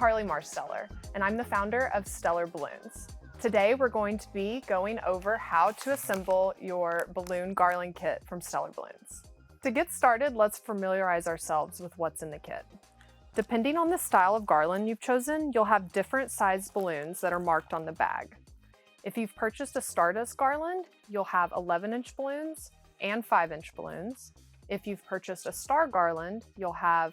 Carly Marsteller, and I'm the founder of Stellar Balloons. Today we're going to be going over how to assemble your balloon garland kit from Stellar Balloons. To get started, let's familiarize ourselves with what's in the kit. Depending on the style of garland you've chosen, you'll have different sized balloons that are marked on the bag. If you've purchased a Stardust garland, you'll have 11-inch balloons and 5-inch balloons. If you've purchased a Star garland, you'll have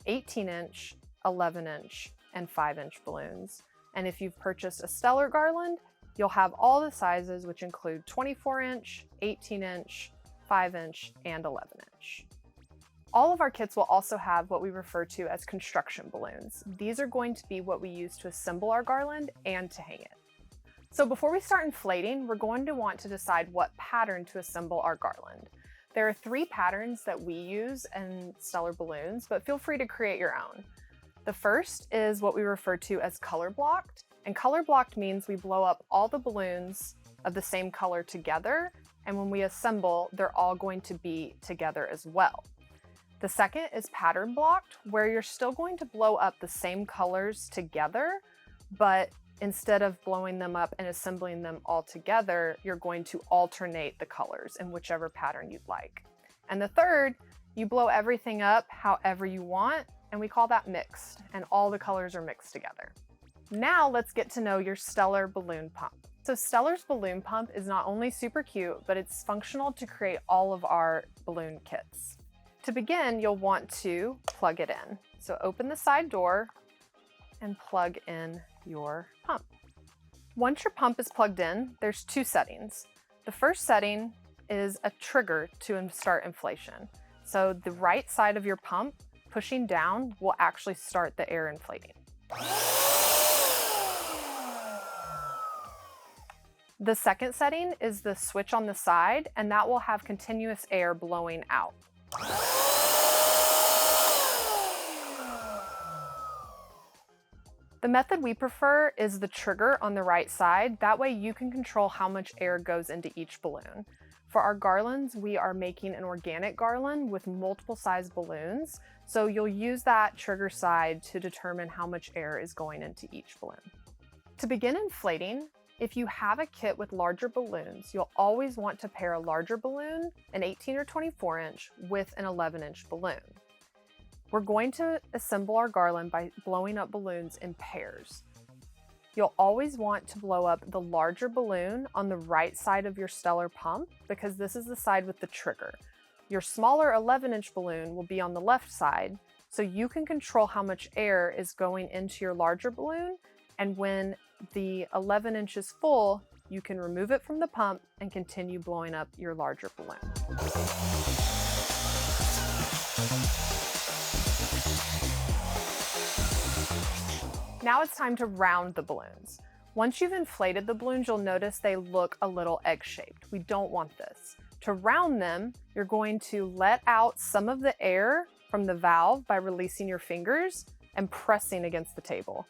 18-inch, 11-inch, and 5-inch balloons. And if you've purchased a Stellar garland, you'll have all the sizes, which include 24-inch, 18-inch, 5-inch, and 11-inch. All of our kits will also have what we refer to as construction balloons. These are going to be what we use to assemble our garland and to hang it. So before we start inflating, we're going to want to decide what pattern to assemble our garland. There are 3 patterns that we use in Stellar Balloons, but feel free to create your own. The first is what we refer to as color blocked, and color blocked means we blow up all the balloons of the same color together, and when we assemble, they're all going to be together as well. The second is pattern blocked, where you're still going to blow up the same colors together, but instead of blowing them up and assembling them all together, you're going to alternate the colors in whichever pattern you'd like. And the third, you blow everything up however you want, and we call that mixed, and all the colors are mixed together. Now let's get to know your Stellar balloon pump. So Stellar's balloon pump is not only super cute, but it's functional to create all of our balloon kits. To begin, you'll want to plug it in. So open the side door and plug in your pump. Once your pump is plugged in, there's 2 settings. The first setting is a trigger to start inflation. So the right side of your pump pushing down will actually start the air inflating. The second setting is the switch on the side, and that will have continuous air blowing out. The method we prefer is the trigger on the right side. That way you can control how much air goes into each balloon. For our garlands, we are making an organic garland with multiple size balloons, so you'll use that trigger side to determine how much air is going into each balloon. To begin inflating, if you have a kit with larger balloons, you'll always want to pair a larger balloon, an 18 or 24-inch, with an 11-inch balloon. We're going to assemble our garland by blowing up balloons in pairs. You'll always want to blow up the larger balloon on the right side of your Stellar pump because this is the side with the trigger. Your smaller 11-inch balloon will be on the left side, so you can control how much air is going into your larger balloon, and when the 11-inch is full, you can remove it from the pump and continue blowing up your larger balloon. Now it's time to round the balloons. Once you've inflated the balloons, you'll notice they look a little egg-shaped. We don't want this. To round them, you're going to let out some of the air from the valve by releasing your fingers and pressing against the table.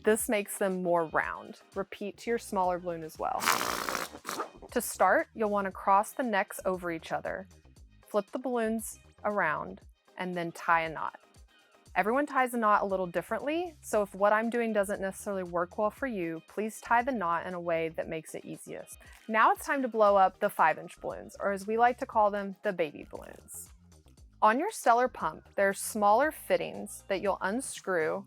This makes them more round. Repeat to your smaller balloon as well. To start, you'll want to cross the necks over each other, flip the balloons around, and then tie a knot. Everyone ties a knot a little differently, so if what I'm doing doesn't necessarily work well for you, please tie the knot in a way that makes it easiest. Now it's time to blow up the 5-inch balloons, or as we like to call them, the baby balloons. On your Stellar pump, there's smaller fittings that you'll unscrew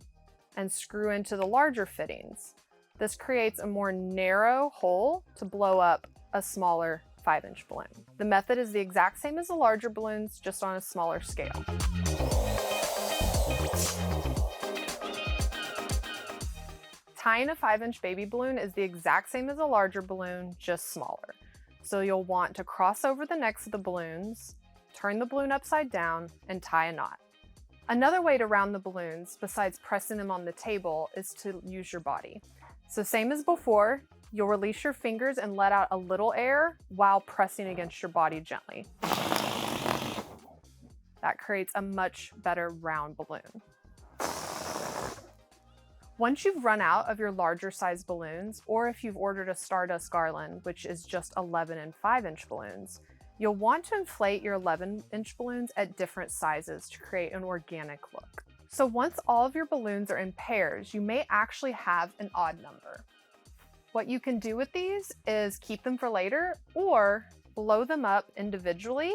and screw into the larger fittings. This creates a more narrow hole to blow up a smaller 5-inch balloon. The method is the exact same as the larger balloons, just on a smaller scale. Tying a 5-inch baby balloon is the exact same as a larger balloon, just smaller. So you'll want to cross over the necks of the balloons, turn the balloon upside down, and tie a knot. Another way to round the balloons, besides pressing them on the table, is to use your body. So same as before, you'll release your fingers and let out a little air while pressing against your body gently. That creates a much better round balloon. Once you've run out of your larger size balloons, or if you've ordered a Stardust garland, which is just 11 and 5-inch balloons, You'll want to inflate your 11-inch balloons at different sizes to create an organic look. So once all of your balloons are in pairs, you may actually have an odd number. What you can do with these is keep them for later or blow them up individually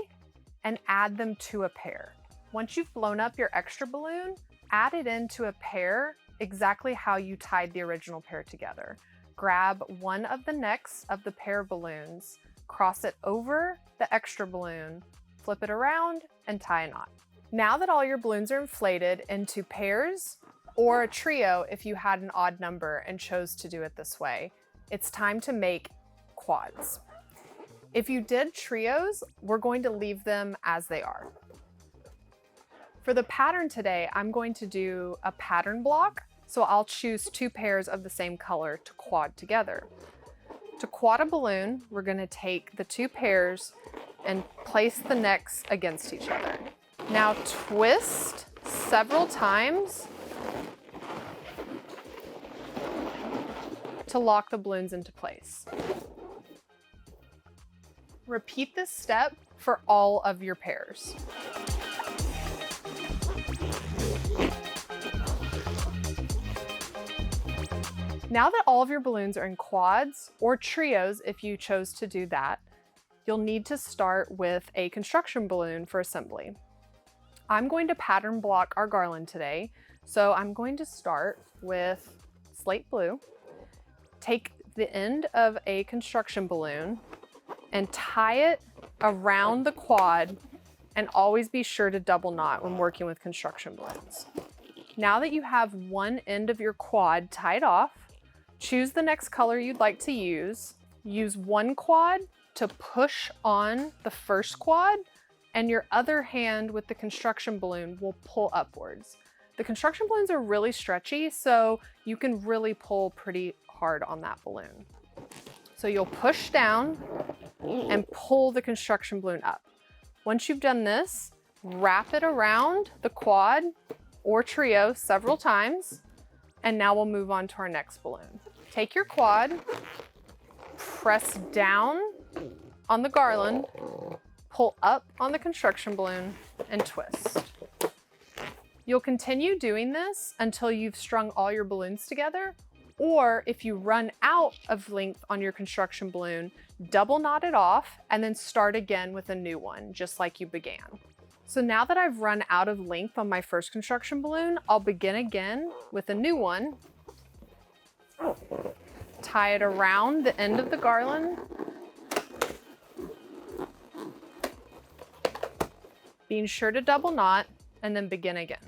and add them to a pair. Once you've blown up your extra balloon, add it into a pair exactly how you tied the original pair together. Grab one of the necks of the pair of balloons, cross it over the extra balloon, flip it around, and tie a knot. Now that all your balloons are inflated into pairs or a trio if you had an odd number and chose to do it this way, it's time to make quads. If you did trios, we're going to leave them as they are. For the pattern today, I'm going to do a pattern block, so I'll choose 2 pairs of the same color to quad together. To quad a balloon, we're going to take the 2 pairs and place the necks against each other. Now twist several times to lock the balloons into place. Repeat this step for all of your pairs. Now that all of your balloons are in quads or trios, if you chose to do that, you'll need to start with a construction balloon for assembly. I'm going to pattern block our garland today, so I'm going to start with slate blue. Take the end of a construction balloon and tie it around the quad, and always be sure to double knot when working with construction balloons. Now that you have one end of your quad tied off, choose the next color you'd like to use. Use one quad to push on the first quad, and your other hand with the construction balloon will pull upwards. The construction balloons are really stretchy, so you can really pull pretty hard on that balloon. So you'll push down and pull the construction balloon up. Once you've done this, wrap it around the quad or trio several times, and now we'll move on to our next balloon. Take your quad, press down on the garland, pull up on the construction balloon, and twist. You'll continue doing this until you've strung all your balloons together, or if you run out of length on your construction balloon, double knot it off and then start again with a new one, just like you began. So now that I've run out of length on my first construction balloon, I'll begin again with a new one. Tie it around the end of the garland. Being sure to double knot and then begin again.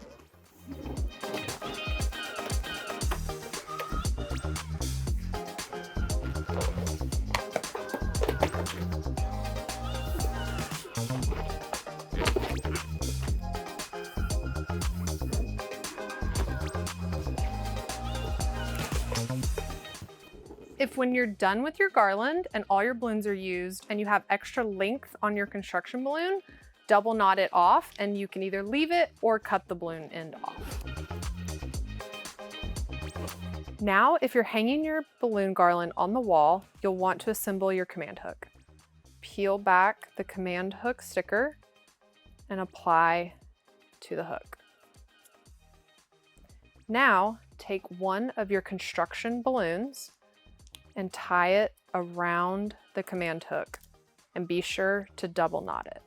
If when you're done with your garland and all your balloons are used and you have extra length on your construction balloon, double knot it off, and you can either leave it or cut the balloon end off. Now, if you're hanging your balloon garland on the wall, you'll want to assemble your command hook. Peel back the command hook sticker and apply to the hook. Now, take one of your construction balloons and tie it around the command hook, and be sure to double knot it.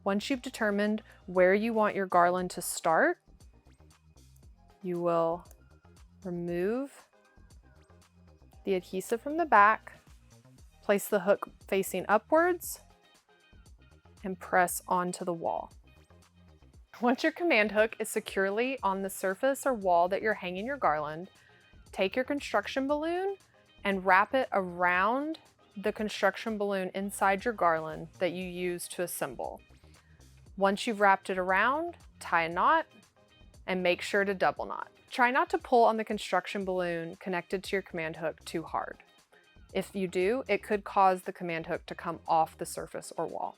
Once you've determined where you want your garland to start, you will remove the adhesive from the back, place the hook facing upwards, and press onto the wall. Once your command hook is securely on the surface or wall that you're hanging your garland, take your construction balloon and wrap it around the construction balloon inside your garland that you use to assemble. Once you've wrapped it around, tie a knot and make sure to double knot. Try not to pull on the construction balloon connected to your command hook too hard. If you do, it could cause the command hook to come off the surface or wall.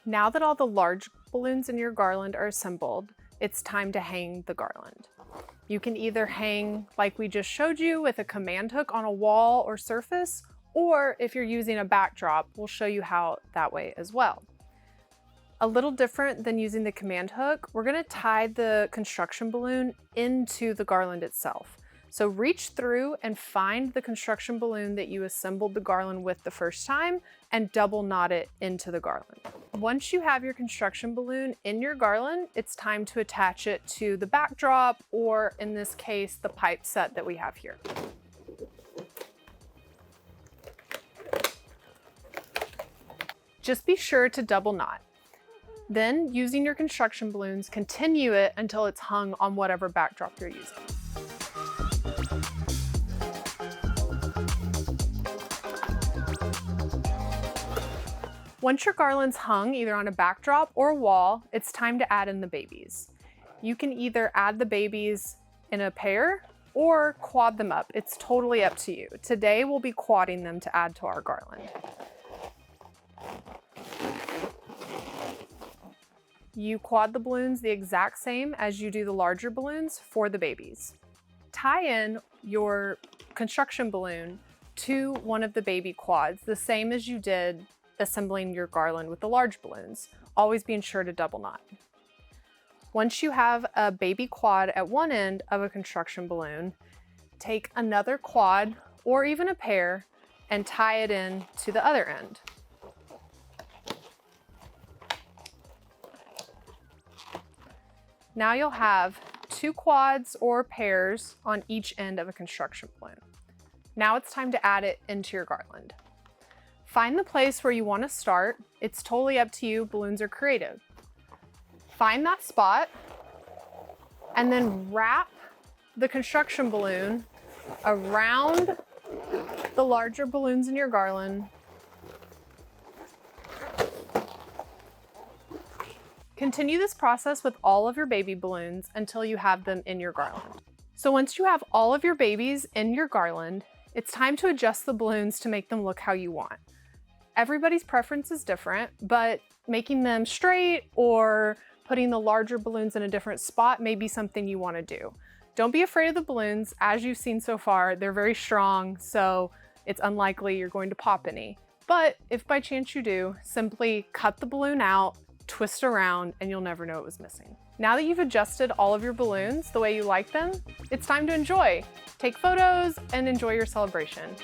Now that all the large balloons in your garland are assembled, it's time to hang the garland. You can either hang like we just showed you with a command hook on a wall or surface, Or if you're using a backdrop, we'll show you how that way as well. A little different than using the command hook, we're gonna tie the construction balloon into the garland itself. So reach through and find the construction balloon that you assembled the garland with the first time and double knot it into the garland. Once you have your construction balloon in your garland, it's time to attach it to the backdrop, or in this case, the pipe set that we have here. Just be sure to double knot. Then, using your construction balloons, continue it until it's hung on whatever backdrop you're using. Once your garland's hung either on a backdrop or a wall, it's time to add in the babies. You can either add the babies in a pair or quad them up. It's totally up to you. Today we'll be quadding them to add to our garland. You quad the balloons the exact same as you do the larger balloons for the babies. Tie in your construction balloon to one of the baby quads, the same as you did assembling your garland with the large balloons, always being sure to double knot. Once you have a baby quad at one end of a construction balloon, take another quad or even a pair and tie it in to the other end. Now you'll have two quads or pairs on each end of a construction balloon. Now it's time to add it into your garland. Find the place where you want to start. It's totally up to you. Balloons are creative. Find that spot and then wrap the construction balloon around the larger balloons in your garland. Continue this process with all of your baby balloons until you have them in your garland. So once you have all of your babies in your garland, it's time to adjust the balloons to make them look how you want. Everybody's preference is different, but making them straight or putting the larger balloons in a different spot may be something you want to do. Don't be afraid of the balloons. As you've seen so far, they're very strong, so it's unlikely you're going to pop any. But if by chance you do, simply cut the balloon out, twist around, and you'll never know it was missing. Now that you've adjusted all of your balloons the way you like them, it's time to enjoy. Take photos and enjoy your celebration.